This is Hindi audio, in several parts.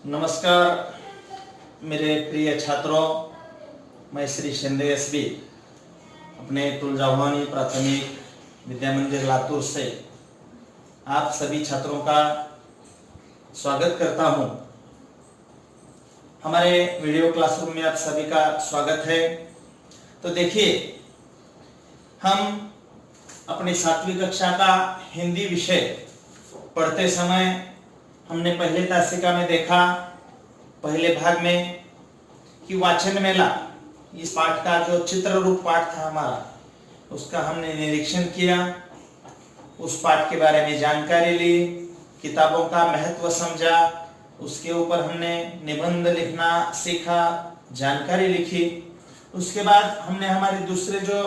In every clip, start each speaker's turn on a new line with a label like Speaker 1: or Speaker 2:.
Speaker 1: नमस्कार मेरे प्रिय छात्रों, मैं श्री शिंदे एसबी अपने तुलजाभवानी प्राथमिक विद्या मंदिर लातूर से आप सभी छात्रों का स्वागत करता हूं। हमारे वीडियो क्लासरूम में आप सभी का स्वागत है। तो देखिए, हम अपनी 7वीं कक्षा का हिंदी विषय पढ़ते समय हमने पहले तासिका में देखा, पहले भाग में, कि वाचन मेला इस पाठ का जो चित्र रूप पाठ था हमारा, उसका हमने निरीक्षण किया, उस पाठ के बारे में जानकारी ली, किताबों का महत्व समझा, उसके ऊपर हमने निबंध लिखना सीखा, जानकारी लिखी। उसके बाद हमने हमारे दूसरे जो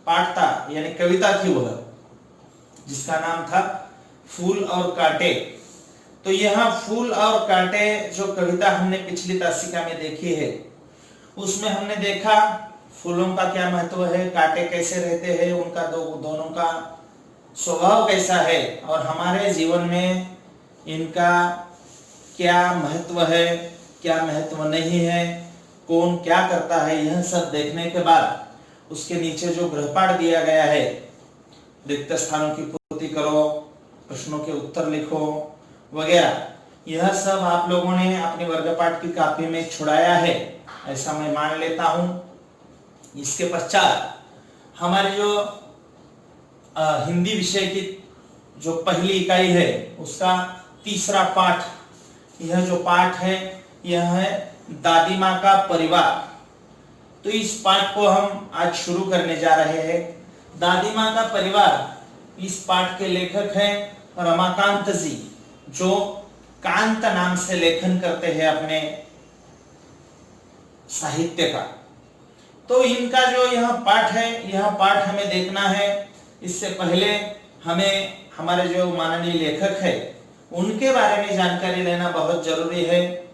Speaker 1: पाठ था यानी कविता थी, वह जिसका नाम था फूल और कांटे। तो यह फूल और कांटे जो कविता हमने पिछली तासिका में देखी है, उसमें हमने देखा फूलों का क्या महत्व है, कांटे कैसे रहते हैं, उनका दोनों का स्वभाव कैसा है और हमारे जीवन में इनका क्या महत्व है, क्या महत्व नहीं है, कौन क्या करता है, यह सब देखने के बाद उसके नीचे जो गृहपाठ दिया गया है, रिक्त स्थानों की पूर्ति करो, प्रश्नों के उत्तर लिखो वगैरह, यह सब आप लोगों ने अपने वर्गपाठ की कॉपी में छुड़ाया है, ऐसा मैं मान लेता हूं। इसके पश्चात हमारे जो हिंदी विषय की जो पहली इकाई है, उसका तीसरा पाठ, यह जो पाठ है यह है दादी माँ का परिवार। तो इस पाठ को हम आज शुरू करने जा रहे हैं। दादी माँ का परिवार, इस पाठ के लेखक हैं रमाकांत जी, जो कांत नाम से लेखन करते हैं अपने साहित्य का। तो इनका जो यह पाठ है, यह पाठ हमें देखना है। इससे पहले हमें हमारे जो माननीय लेखक है उनके बारे में जानकारी लेना बहुत जरूरी है।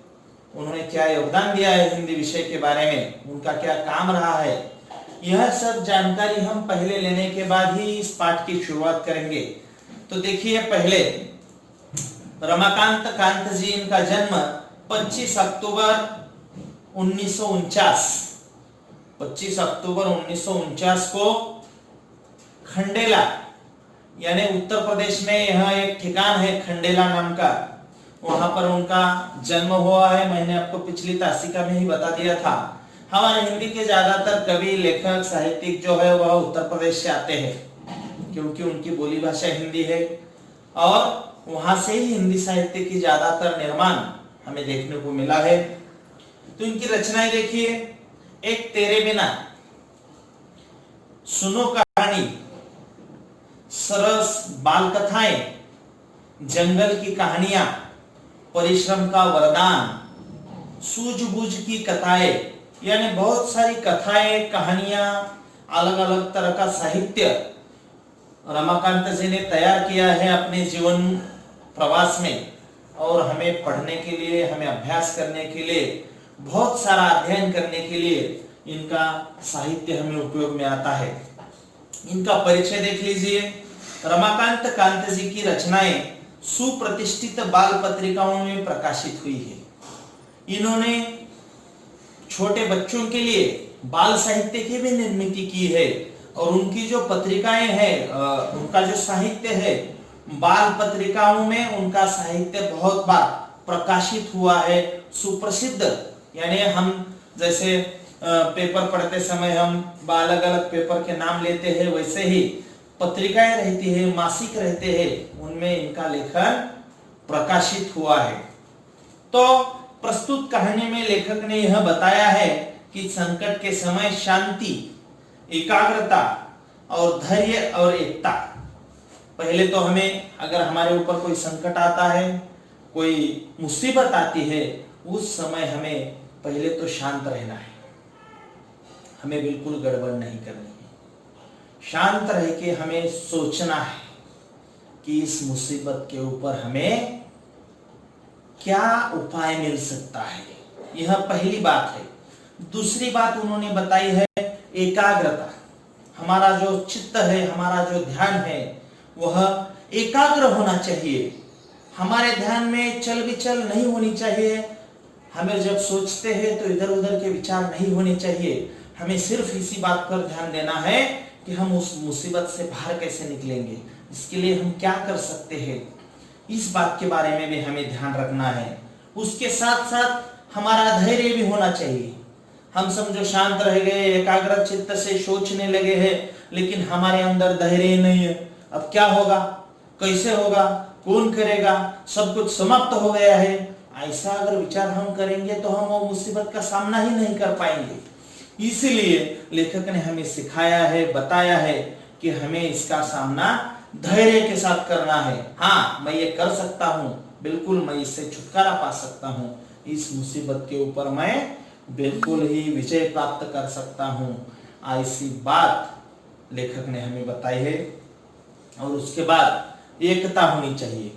Speaker 1: उन्होंने क्या योगदान दिया है हिंदी विषय के बारे में, उनका क्या काम रहा है, यह सब जानकारी हम पहले लेने के बाद ही इस पाठ की शुरुआत करेंगे। तो देखिए, पहले रमाकांत कांत जी, इनका जन्म 25 अक्टूबर 1949 को खंडेला यानी उत्तर प्रदेश में यह एक ठिकान है खंडेला नाम का, वहां पर उनका जन्म हुआ है। मैंने आपको पिछली तासिका में ही बता दिया था। हमारे हिंदी के ज्यादातर कवि, लेखक, साहित्यिक जो है वह उत्तर प्रदेश से आते हैं, क्योंकि उनकी बोली भाषा हिंदी है और वहां से ही हिंदी साहित्य की ज्यादातर निर्माण हमें देखने को मिला है। तो इनकी रचनाएं देखिए, एक तेरे बिना, सुनो कहानी, सरस बाल कथाएं, जंगल की कहानियां, परिश्रम का वरदान, सूझबूझ की कथाएं, यानी बहुत सारी कथाएं, कहानियां, अलग अलग तरह का साहित्य रमाकांत जी ने तैयार किया है अपने जीवन प्रवास में, और हमें पढ़ने के लिए, हमें अभ्यास करने के लिए, बहुत सारा अध्ययन करने के लिए इनका साहित्य हमें उपयोग में आता है। इनका परिचय देख लीजिए। रमाकांत कांत जी की रचनाएं सुप्रतिष्ठित बाल पत्रिकाओं में प्रकाशित हुई है। इन्होंने छोटे बच्चों के लिए बाल साहित्य की भी निर्मित की है, और उनकी जो पत्रिकाएं हैं, उनका जो साहित्य है, बाल पत्रिकाओं में उनका साहित्य बहुत बार प्रकाशित हुआ है, सुप्रसिद्ध। यानी हम जैसे पेपर पढ़ते समय हम अलग अलग पेपर के नाम लेते हैं, वैसे ही पत्रिकाएं रहती है, मासिक रहते हैं, उनमें इनका लेखन प्रकाशित हुआ है। तो प्रस्तुत कहानी में लेखक ने यह बताया है कि संकट के समय शांति, एकाग्रता और धैर्य और एकता। पहले तो हमें, अगर हमारे ऊपर कोई संकट आता है, कोई मुसीबत आती है, उस समय हमें पहले तो शांत रहना है, हमें बिल्कुल गड़बड़ नहीं करनी है। शांत रह के हमें सोचना है कि इस मुसीबत के ऊपर हमें क्या उपाय मिल सकता है। यह पहली बात है। दूसरी बात उन्होंने बताई है एकाग्रता। हमारा जो चित्त है, हमारा जो ध्यान है, वह एकाग्र होना चाहिए। हमारे ध्यान में चल विचल नहीं होनी चाहिए। हमें जब सोचते हैं तो इधर उधर के विचार नहीं होने चाहिए। हमें सिर्फ इसी बात पर ध्यान देना है कि हम उस मुसीबत से बाहर कैसे निकलेंगे, इसके लिए हम क्या कर सकते हैं, इस बात के बारे में भी हमें ध्यान रखना है। उसके साथ साथ हमारा धैर्य भी होना चाहिए। हम समझो शांत रह गए, एकाग्र चित्त से सोचने लगे हैं, लेकिन हमारे अंदर धैर्य नहीं है। अब क्या होगा, कैसे होगा, कौन करेगा, सब कुछ समाप्त हो गया है, ऐसा अगर विचार हम करेंगे तो हम वो मुसीबत का सामना ही नहीं कर पाएंगे। इसीलिए लेखक ने हमें सिखाया है, बताया है कि हमें इसका सामना धैर्य के साथ करना है। हाँ, मैं ये कर सकता हूँ, बिल्कुल मैं इससे छुटकारा पा सकता हूँ, इस मुसीबत के ऊपर मैं बिल्कुल ही विजय प्राप्त कर सकता हूँ, ऐसी बात लेखक ने हमें बताई है। और उसके बाद एकता होनी चाहिए।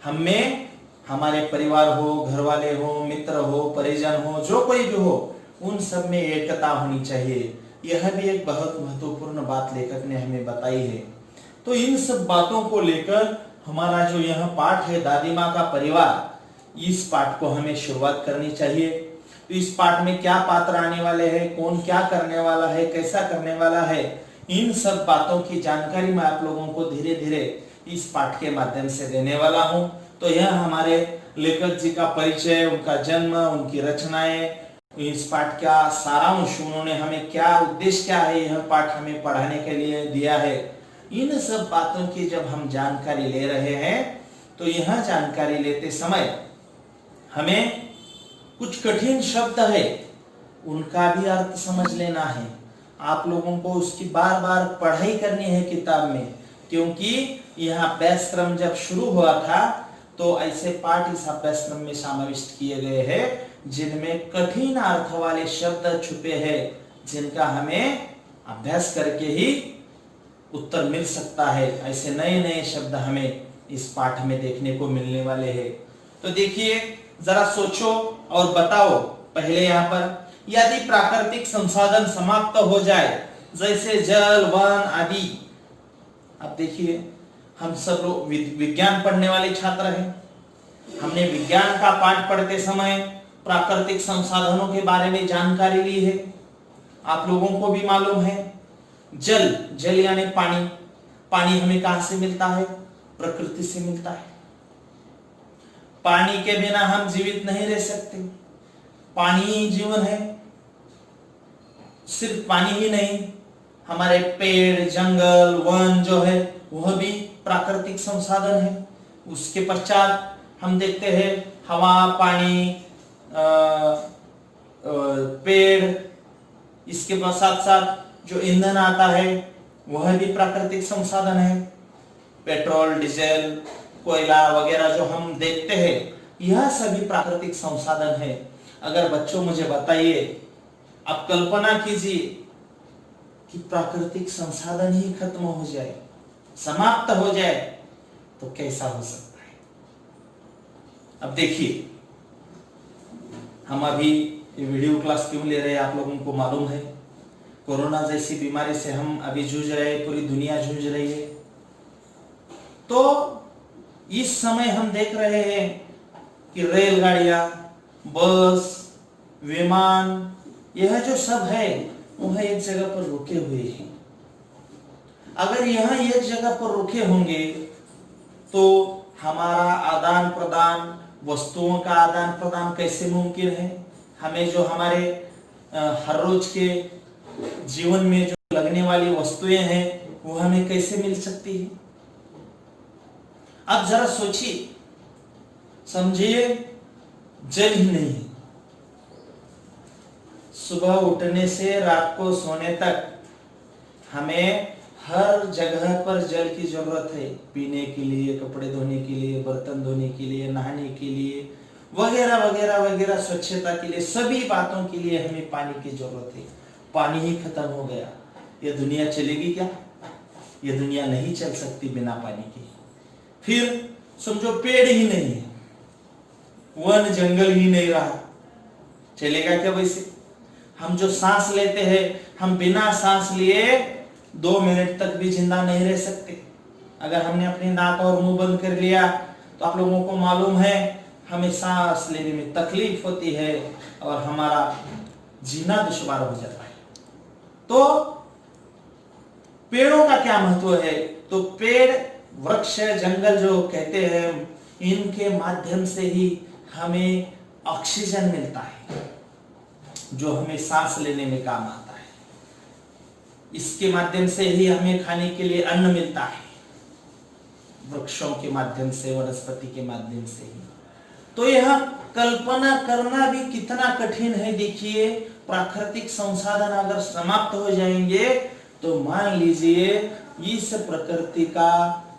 Speaker 1: हमें हमारे परिवार हो, घर वाले हो, मित्र हो, परिजन हो, जो कोई भी हो, उन सब में एकता होनी चाहिए। यह भी एक बहुत महत्वपूर्ण बात लेखक ने हमें बताई है। तो इन सब बातों को लेकर हमारा जो यह पाठ है दादी माँ का परिवार, इस पाठ को हमें शुरुआत करनी चाहिए। तो इस पाठ में क्या पात्र आने वाले हैं, कौन क्या करने वाला है, कैसा करने वाला है, इन सब बातों की जानकारी मैं आप लोगों को धीरे धीरे इस पाठ के माध्यम से देने वाला हूं। तो यह हमारे लेखक जी का परिचय, उनका जन्म, उनकी रचनाएं, इस पाठ का सारांश, उन्होंने हमें क्या उद्देश्य क्या है यह पाठ हमें पढ़ाने के लिए दिया है, इन सब बातों की जब हम जानकारी ले रहे हैं तो यह जानकारी लेते समय हमें कुछ कठिन शब्द है उनका भी अर्थ समझ लेना है। आप लोगों को उसकी बार बार पढ़ाई करनी है किताब में, क्योंकि यह अभ्यासक्रम जब शुरू हुआ था तो ऐसे पाठ इस अभ्यासक्रम में समाविष्ट किए गए हैं जिनमें कठिन अर्थ वाले शब्द छुपे हैं, जिनका हमें अभ्यास करके ही उत्तर मिल सकता है। ऐसे नए नए शब्द हमें इस पाठ में देखने को मिलने वाले हैं। तो देखिए, जरा सोचो और बताओ। पहले यहाँ पर यदि प्राकृतिक संसाधन समाप्त हो जाए, जैसे जल, वन आदि। अब देखिए, हम सब लोग विज्ञान पढ़ने वाले छात्र हैं। हमने विज्ञान का पाठ पढ़ते समय प्राकृतिक संसाधनों के बारे में जानकारी ली है। आप लोगों को भी मालूम है, जल, जल यानी पानी। पानी हमें कहां से मिलता है? प्रकृति से मिलता है। पानी के बिना हम जीवित नहीं रह सकते। पानी ही जीवन है। सिर्फ पानी ही नहीं, हमारे पेड़, जंगल, वन जो है वह भी प्राकृतिक संसाधन है। उसके पश्चात हम देखते हैं हवा, पानी, पेड़, इसके साथ साथ जो ईंधन आता है वह भी प्राकृतिक संसाधन है। पेट्रोल, डीजल, कोयला वगैरह जो हम देखते हैं, यह सभी प्राकृतिक संसाधन है। अगर बच्चों मुझे बताइए, आप कल्पना कीजिए कि प्राकृतिक संसाधन ही खत्म हो जाए, समाप्त हो जाए, तो कैसा हो सकता है? अब देखिए, हम अभी ये वीडियो क्लास क्यों ले रहे हैं आप लोगों को मालूम है। कोरोना जैसी बीमारी से हम अभी जूझ रहे हैं, पूरी दुनिया जूझ रही है। तो इस समय हम देख रहे हैं कि रेलगाड़ियां, बस, विमान, यह जो सब है वह एक जगह पर रुके हुए हैं। अगर यह एक जगह पर रुके होंगे तो हमारा आदान प्रदान, वस्तुओं का आदान प्रदान कैसे मुमकिन है? हमें जो हमारे हर रोज के जीवन में जो लगने वाली वस्तुएं हैं वो हमें कैसे मिल सकती है? अब जरा सोचिए, समझिए, जल ही नहीं है। सुबह उठने से रात को सोने तक हमें हर जगह पर जल की जरूरत है। पीने के लिए, कपड़े धोने के लिए, बर्तन धोने के लिए, नहाने के लिए, वगैरह वगैरह वगैरह, स्वच्छता के लिए, सभी बातों के लिए हमें पानी की जरूरत है। पानी ही खत्म हो गया, ये दुनिया चलेगी क्या? ये दुनिया नहीं चल सकती बिना पानी के। फिर समझो पेड़ ही नहीं है, वन जंगल ही नहीं रहा, चलेगा क्या वैसे? हम जो सांस लेते हैं, हम बिना सांस लिए 2 मिनट तक भी जिंदा नहीं रह सकते। अगर हमने अपनी नाक और मुंह बंद कर लिया तो आप लोगों को मालूम है हमें सांस लेने में तकलीफ होती है और हमारा जीना दुश्वार हो जाता है। तो पेड़ों का क्या महत्व है? तो पेड़, वृक्ष, जंगल जो कहते हैं, इनके माध्यम से ही हमें ऑक्सीजन मिलता है जो हमें सांस लेने में काम आता है। इसके माध्यम से ही हमें खाने के लिए अन्न मिलता है, वृक्षों के माध्यम से, वनस्पति के माध्यम से ही। तो यह कल्पना करना भी कितना कठिन है। देखिए, प्राकृतिक संसाधन अगर समाप्त हो जाएंगे तो मान लीजिए इस प्रकृति का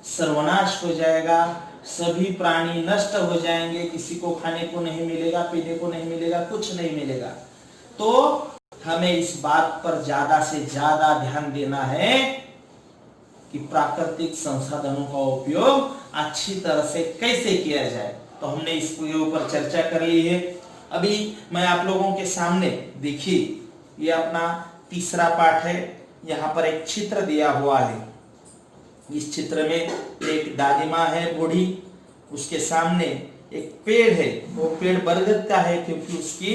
Speaker 1: सर्वनाश हो जाएगा, सभी प्राणी नष्ट हो जाएंगे, किसी को खाने को नहीं मिलेगा, पीने को नहीं मिलेगा, कुछ नहीं मिलेगा। तो हमें इस बात पर ज्यादा से ज्यादा ध्यान देना है कि प्राकृतिक संसाधनों का उपयोग अच्छी तरह से कैसे किया जाए। तो हमने इसके ऊपर चर्चा कर ली है। अभी मैं आप लोगों के सामने, देखिए, ये अपना तीसरा पाठ है। यहाँ पर एक चित्र दिया हुआ है। इस चित्र में एक दादी माँ है बूढ़ी, उसके सामने एक पेड़ है। वो पेड़ बरगद का है क्योंकि उसकी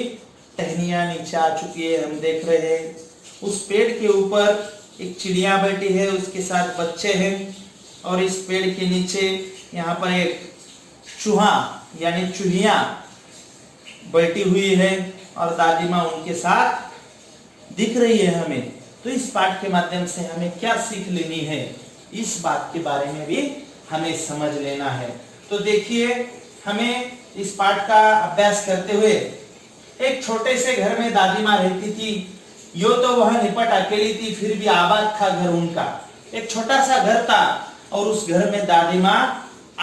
Speaker 1: टहनियां नीचे आ चुकी है, हम देख रहे हैं। उस पेड़ के ऊपर एक चिड़िया बैठी है, उसके साथ बच्चे हैं, और इस पेड़ के नीचे यहाँ पर एक चूहा यानी चूहिया बैठी हुई है और दादी माँ उनके साथ दिख रही है हमें। तो इस पाठ के माध्यम से हमें क्या सीख लेनी है, इस बात के बारे में भी हमें समझ लेना है। तो देखिए, हमें इस पाठ का अभ्यास करते हुए, एक छोटे से घर में दादी माँ रहती थी। यो तो वह निपट अकेली थी, फिर भी आबाद था घर उनका। एक छोटा सा घर था और उस घर में दादी माँ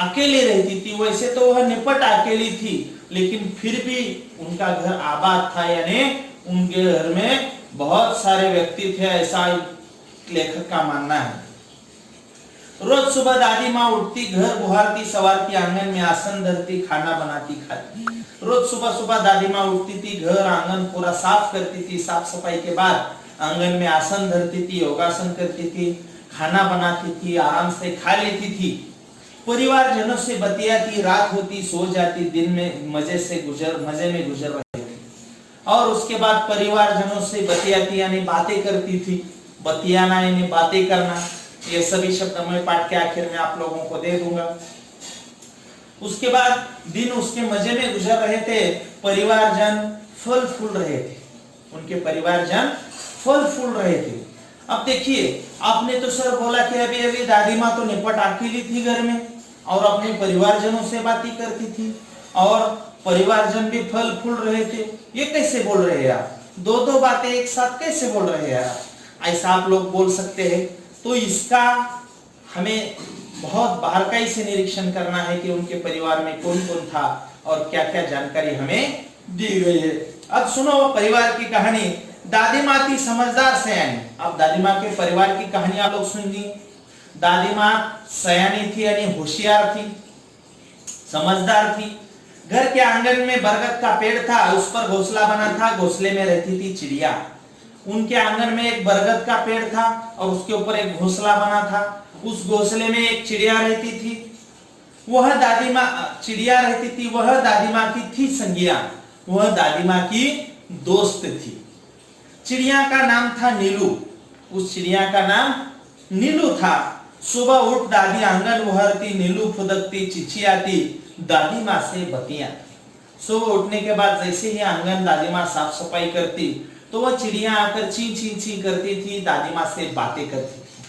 Speaker 1: अकेली रहती थी। वैसे तो वह निपट अकेली थी, लेकिन फिर भी उनका घर आबाद था, यानी उनके घर में बहुत सारे व्यक्ति थे, ऐसा लेखक का मानना है। रोज सुबह दादी माँ उठती, घर बुहारती, सवारती, आंगन में आसन धरती, खाना बनाती, खाती। रोज सुबह सुबह दादी माँ उठती थी, घर आंगन पूरा साफ करती थी। साफ सफाई के बाद आंगन में आसन धरती थी, योगासन करती थी, खाना बनाती थी, आराम से खा लेती थी, परिवार जनों से बतियाती, रात होती सो जाती, दिन में मजे में गुजर रही थी। और उसके बाद परिवार जनों से बतियाती यानी बातें करती थी। बतियाना यानी बातें करना, ये सभी शब्द मैं पाठ के आखिर में आप लोगों को दे दूंगा। उसके बाद दिन उसके मजे में गुजर रहे थे, परिवारजन फल फूल रहे थे, उनके परिवारजन फल फूल रहे थे। अब देखिए, आपने तो सर बोला कि अभी अभी दादी माँ तो निपट अकेली थी घर में और अपने परिवारजनों से बातें करती थी और परिवारजन भी फल फूल रहे थे। ये कैसे बोल रहे हैं आप? दो बातें एक साथ कैसे बोल रहे हैं आप? ऐसा आप लोग बोल सकते हैं। तो इसका हमें बहुत बारीकी से निरीक्षण करना है कि उनके परिवार में कौन कौन था और क्या क्या जानकारी हमें दी गई है। अब सुनो परिवार की कहानी। दादी माँ थी समझदार सयानी। अब दादी माँ के परिवार की कहानी आप लोग सुनिए। दादी माँ सयानी थी यानी होशियार थी, समझदार थी। घर के आंगन में बरगद का पेड़ था, उस पर घोंसला बना था, घोंसले में रहती थी चिड़िया। उनके आंगन में एक बरगद का पेड़ था और उसके ऊपर एक घोंसला बना था। उस घोंसले में एक चिड़िया रहती थी। वह दादी माँ चिड़िया रहती थी, वह दादी माँ की थी संगिया, वह दादी माँ की दोस्त थी। चिड़िया का नाम था नीलू। उस चिड़िया का नाम नीलू था। सुबह उठ दादी आंगन बुहरती, नीलू फुदकती, चिचियाती, दादी माँ से बतियाती। सुबह उठने के बाद जैसे ही आंगन दादी माँ साफ सफाई करती तो वह चिड़िया आकर ची ची ची करती थी, दादी माँ से बातें करती थी।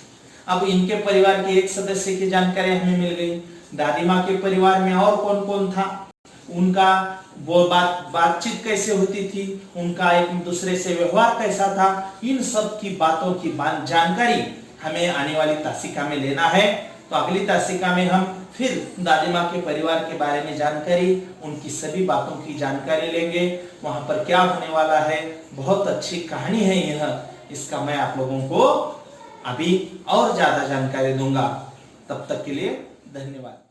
Speaker 1: अब इनके परिवार के एक सदस्य की जानकारी हमें मिल गई। दादी माँ के परिवार में और कौन कौन था, उनका वो बातचीत कैसे होती थी, उनका एक दूसरे से व्यवहार कैसा था, इन सब की बातों की जानकारी हमें आने वाली तासिका में लेना है। तो अगली तासिका में हम फिर दादी माँ के परिवार के बारे में जानकारी, उनकी सभी बातों की जानकारी लेंगे। वहां पर क्या होने वाला है, बहुत अच्छी कहानी है यह, इसका मैं आप लोगों को अभी और ज्यादा जानकारी दूंगा। तब तक के लिए धन्यवाद।